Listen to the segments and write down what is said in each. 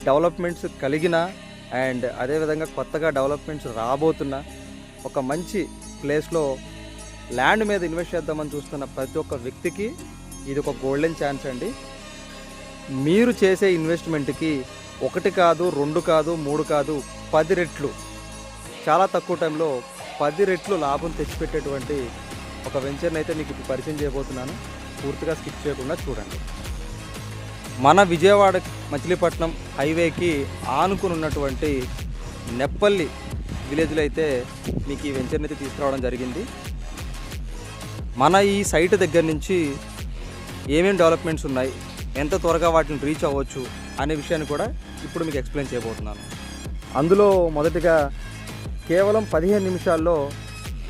Developments కలిగిన and అదేవిధంగా కొత్తగా డెవలప్మెంట్స్ రాబోతున్న ఒక మంచి ప్లేస్లో ల్యాండ్ మీద ఇన్వెస్ట్ చేద్దామని చూస్తున్న ప్రతి ఒక్క వ్యక్తికి ఇది ఒక గోల్డెన్ ఛాన్స్ అండి. మీరు చేసే ఇన్వెస్ట్మెంట్కి 1 కాదు 2 కాదు 3 కాదు 10 రెట్లు, చాలా తక్కువ టైంలో 10 రెట్లు లాభం తెచ్చిపెట్టేటువంటి ఒక వెంచర్ని అయితే మీకు ఇప్పుడు పరిచయం చేయబోతున్నాను. పూర్తిగా స్కిప్ చేయకుండా చూడండి. మన విజయవాడ మచిలీపట్నం హైవేకి ఆనుకుని ఉన్నటువంటి నెప్పల్లి విలేజ్లో అయితే మీకు ఈ వెంచర్ని అయితే తీసుకురావడం జరిగింది. మన ఈ సైట్ దగ్గర నుంచి ఏమేమి డెవలప్మెంట్స్ ఉన్నాయి, ఎంత త్వరగా వాటిని రీచ్ అవ్వచ్చు అనే విషయాన్ని కూడా ఇప్పుడు మీకు ఎక్స్ప్లెయిన్ చేయబోతున్నాను. అందులో మొదటిగా కేవలం 15 నిమిషాల్లో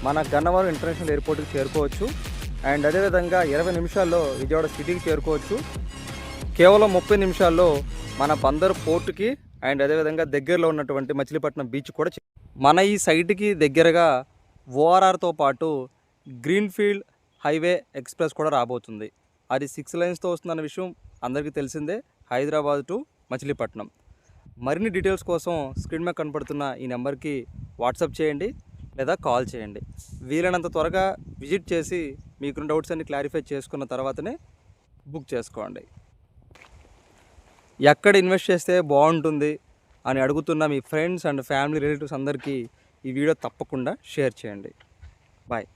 మన గన్నవరం ఇంటర్నేషనల్ ఎయిర్పోర్ట్కి చేరుకోవచ్చు. అండ్ అదేవిధంగా 20 నిమిషాల్లో విజయవాడ సిటీకి చేరుకోవచ్చు. కేవలం 30 నిమిషాల్లో మన బందర్ పోర్టుకి అండ్ అదేవిధంగా దగ్గరలో ఉన్నటువంటి మచిలీపట్నం బీచ్ కూడా మన ఈ సైట్కి దగ్గరగా ఓఆర్ఆర్తో పాటు గ్రీన్ఫీల్డ్ హైవే ఎక్స్ప్రెస్ కూడా రాబోతుంది. అది 6 లైన్స్తో వస్తుందన్న విషయం అందరికీ తెలిసిందే, హైదరాబాద్ టు మచిలీపట్నం. మరిన్ని డీటెయిల్స్ కోసం స్క్రీన్ మీద కనపడుతున్న ఈ నెంబర్కి వాట్సాప్ చేయండి లేదా కాల్ చేయండి. వీలైనంత త్వరగా విజిట్ చేసి మీకున్న డౌట్స్ అన్ని క్లారిఫై చేసుకున్న తర్వాతనే బుక్ చేసుకోండి. ఎక్కడ ఇన్వెస్ట్ చేస్తే బాగుంటుంది అని అడుగుతున్న మీ ఫ్రెండ్స్ అండ్ ఫ్యామిలీ రిలేటివ్స్ అందరికీ ఈ వీడియో తప్పకుండా షేర్ చేయండి. బాయ్.